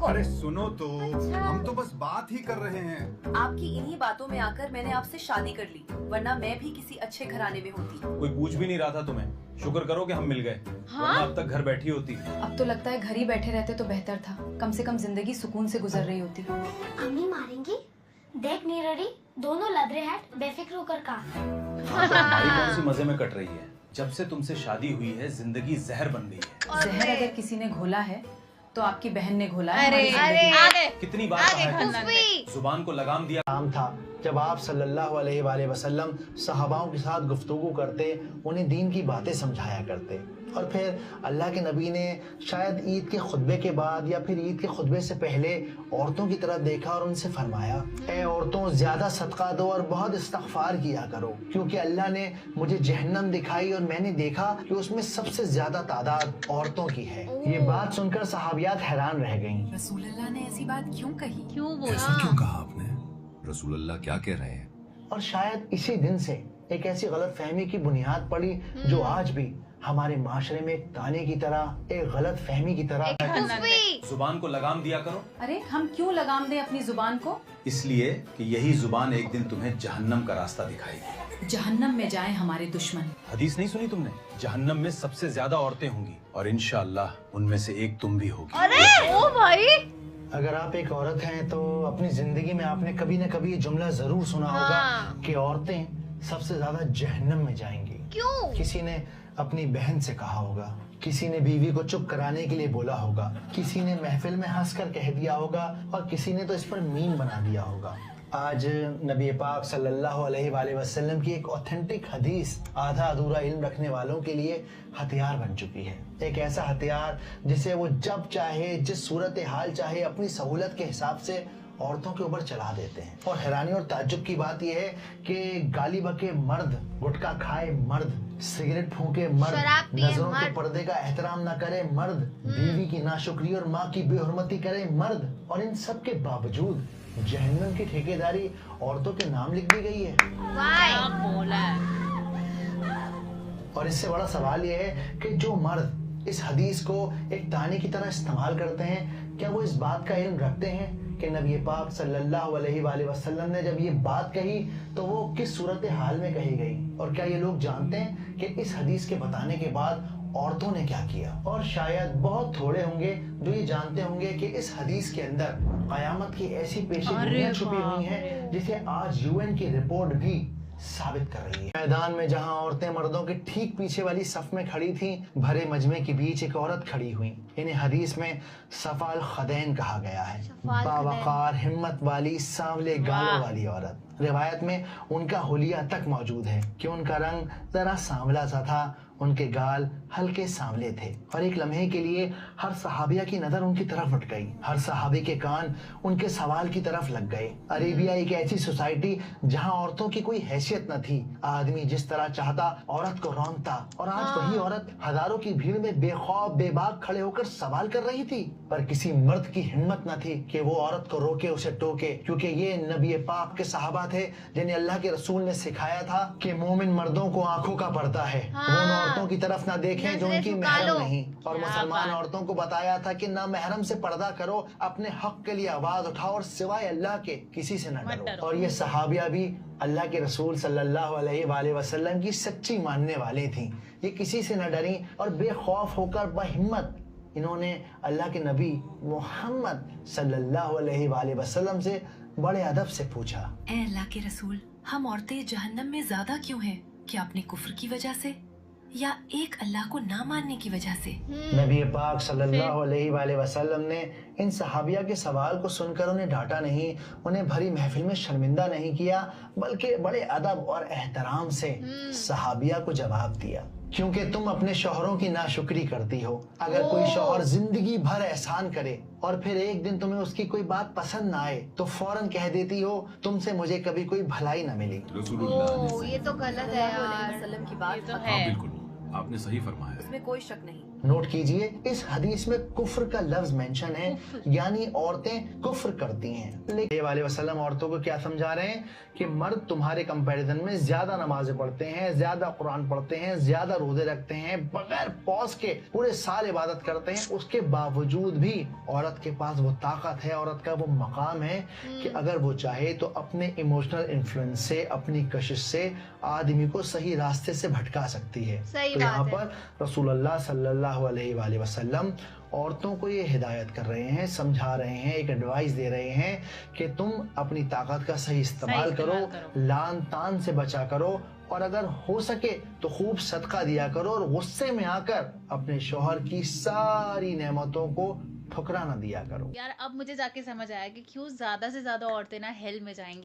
को? अरे सुनो तो, हम तो बस बात ही कर रहे हैं। आपकी इन्हीं बातों में आकर मैंने आपसे शादी कर ली, वरना मैं भी किसी अच्छे घराने में होती। कोई पूछ भी नहीं रहा था तुम्हें। शुक्र करो कि हम मिल गए, वरना अब तक घर बैठी होती। अब तो लगता है घर ही बैठे रहते तो बेहतर था, कम से कम जिंदगी सुकून से गुजर रही होती। अम्मी मारेंगी? देख नीररी, दोनों लद रहे हैं बेफिक्र होकर का। हमारी कौन सी मजे में कट रही है? जब से तुमसे शादी हुई है जिंदगी जहर बन गई है। जहर अगर किसी ने घोला है तो आपकी बहन ने घोला है। अरे हमारी जिंदगी में। आगे कितनी बार कहा है तुमसे, जुबान को लगाम दिया। काम था जब आप सल्लल्लाहु अलैहि वसल्लम सहाबाओं के साथ गुफ्तगू करते, उन्हें दीन की बातें समझाया करते, और फिर अल्लाह के नबी ने शायद ईद के खुतबे के बाद या फिर ईद के खुतबे से पहले औरतों की तरफ देखा और उनसे फरमाया, ए औरतों, ज्यादा सदका दो और बहुत इस्तिग़फ़ार किया करो, क्योंकि अल्लाह ने मुझे जहन्नम दिखाई और मैंने देखा कि उसमें सबसे ज्यादा तादाद औरतों की है। ये बात सुनकर सहाबियात हैरान रह गईं। रसूल अल्लाह ने ऐसी बात क्यों कही? क्यों बोला? ऐसा क्यों कहा आपने? रसूल अल्लाह क्या कह रहे हैं? और शायद इसी दिन से एक ऐसी गलत फहमी की बुनियाद पड़ी जो आज भी हमारे माशरे में एक ताने की तरह, एक गलत फहमी की तरह जुबान को लगाम दिया करो। अरे हम क्यों लगाम दें अपनी जुबान को? इसलिए कि यही जुबान एक दिन तुम्हें जहन्नम का रास्ता दिखाएगी। जहन्नम में जाएं हमारे दुश्मन। हदीस नहीं सुनी तुमने? जहन्नम में सबसे ज्यादा औरतें होंगी और इंशाअल्लाह उनमें से एक तुम भी होगी। अरे ओ भाई, अगर आप एक औरत हैं तो अपनी जिंदगी में आपने कभी न कभी ये जुमला जरूर सुना होगा कि औरतें सबसे ज्यादा जहन्नम में जाएंगी। क्यों? किसी ने अपनी बहन से कहा होगा, किसी ने बीवी को चुप कराने के लिए बोला होगा, किसी ने महफिल में हंसकर कह दिया होगा और किसी ने तो इस पर मीम बना दिया होगा। आज नबी पाक सल्लल्लाहु अलैहि वसल्लम की एक ऑथेंटिक हदीस आधा अधूरा इल्म रखने वालों के लिए हथियार बन चुकी है। एक ऐसा हथियार जिसे वो जब चाहे, जिस सूरत हाल चाहे, अपनी सहूलत के हिसाब से औरतों के ऊपर चला देते हैं। और हैरानी और ताज्जुब की बात यह है कि गाली बके मर्द, गुटखा खाए मर्द, सिगरेट फूके मर्द, शराब पिए नजरों के मर्द, पर्दे का एहतराम न करे मर्द, बीवी की नाशुक्री और माँ की बेहुरमती करे मर्द, और इन सब के बावजूद जहन्नम की ठेकेदारी औरतों के नाम लिख दी गई है। क्या बोला है? और इससे बड़ा सवाल यह है कि जो मर्द इस हदीस को एक ताने की तरह इस्तेमाल करते हैं, क्या वो इस बात का इल्म रखते हैं कि नबी पाक सल्लल्लाहु अलैहि वसल्लम ने जब ये बात कही तो वो किस सूरत हाल में कही गई? और क्या ये लोग जानते हैं कि इस हदीस के बताने के बाद औरतों ने क्या किया? और शायद बहुत थोड़े होंगे जो ये जानते होंगे कि इस हदीस के अंदर कयामत की ऐसी पेशीगोइयां छुपी हुई हैं जिसे आज यूएन की रिपोर्ट भी साबित कर रही है। मैदान में जहां औरतें मर्दों के ठीक पीछे वाली सफ में खड़ी थीं, भरे मजमे के बीच एक औरत खड़ी हुई। इन्हें हदीस में सफाल खदैन कहा गया है, बावकार, हिम्मत वाली, सांवले गालों वाली औरत। रिवायत में उनका हुलिया तक मौजूद है कि उनका रंग जरा सांवला सा था, उनके गाल हल्के सांवले थे, और एक लम्हे के लिए हर सहाबिया की नजर उनकी तरफ उठ गई, हर सहाबी के कान उनके सवाल की तरफ लग गए। अरेबिया एक ऐसी सोसाइटी जहां औरतों की कोई हैसियत न थी, आदमी जिस तरह चाहता औरत को रौंदता, और आज वही औरत हजारों की भीड़ में बेखौफ बेबाक खड़े होकर सवाल कर रही थी, पर किसी मर्द की हिम्मत न थी कि वो औरत को रोके, उसे टोके, क्योंकि ये नबी पाक के सहाबा थे जिन्हें अल्लाह के रसूल ने सिखाया था कि मोमिन मर्दों को आंखों का पर्दा है, वो औरतों की तरफ ना देखें जो उनकी महरम नहीं, और मुसलमान औरतों को बताया था कि ना महरम से पर्दा करो, अपने हक के लिए आवाज उठाओ और सिवाय अल्लाह के किसी से न डरो। और ये सहाबिया भी अल्लाह के रसूल सल्लल्लाहु अलैहि वसल्लम की सच्ची मानने वाली थी। ये किसी से न डरी और बेखौफ होकर बहिम्मत इन्होंने अल्लाह के नबी मोहम्मद सल्लल्लाहु अलैहि वसल्लम से बड़े अदब से पूछा, ए अल्लाह के रसूल, हम औरतें जहन्नम में ज्यादा क्यों हैं? क्या अपने कुफ्र की वजह से या एक अल्लाह को ना मानने की वजह से? नबी पाक सल्लल्लाहु अलैहि वसल्लम ने इन सहाबिया के सवाल को सुनकर उन्हें डांटा नहीं, उन्हें भरी महफिल में शर्मिंदा नहीं किया, बल्कि बड़े अदब और एहतराम से सहाबिया को जवाब दिया, क्योंकि तुम अपने शौहरों की नाशुक्री करती हो। अगर कोई शौहर जिंदगी भर एहसान करे और फिर एक दिन तुम्हें उसकी कोई बात पसंद ना आए तो फौरन कह देती हो, तुमसे मुझे कभी कोई भलाई न मिली। ओ, ये तो गलत है यार। वसल्लम की बात ये तो हक है। बिल्कुल, आपने सही फरमाया। इसमें कोई शक नहीं। नोट कीजिए, इस हदीस में कुफ्र का लफ्ज मेंशन है, यानी औरतें कुफ्र करती हैं। लेकिन वसल्लम औरतों को क्या समझा रहे हैं कि मर्द तुम्हारे कंपैरिजन में ज्यादा नमाजें पढ़ते हैं, ज्यादा कुरान पढ़ते हैं, ज्यादा रोजे रखते हैं, बगैर पॉज के पूरे साल इबादत करते हैं। उसके बावजूद भी औरत के पास वो ताकत है, औरत का वो मकाम है कि अगर वो चाहे तो अपने इमोशनल इन्फ्लुएंस से, अपनी कशिश से आदमी को सही रास्ते से भटका सकती है। सही तो बात यहाँ है। पर रसूलुल्लाह सल्लल्लाहु अलैहि वसल्लम औरतों को ये हिदायत कर रहे हैं, समझा रहे हैं, एक एडवाइस दे रहे हैं कि तुम अपनी ताकत का सही इस्तेमाल करो, लान तान से बचा करो, और अगर हो सके तो खूब सदका दिया करो, और गुस्से में आकर अपने शौहर की सारी नेमतों को ठुकरा ना दिया करो। यार अब मुझे जाके समझ आया कि क्यों ज्यादा से ज्यादा औरतें ना हेल में जाएंगी।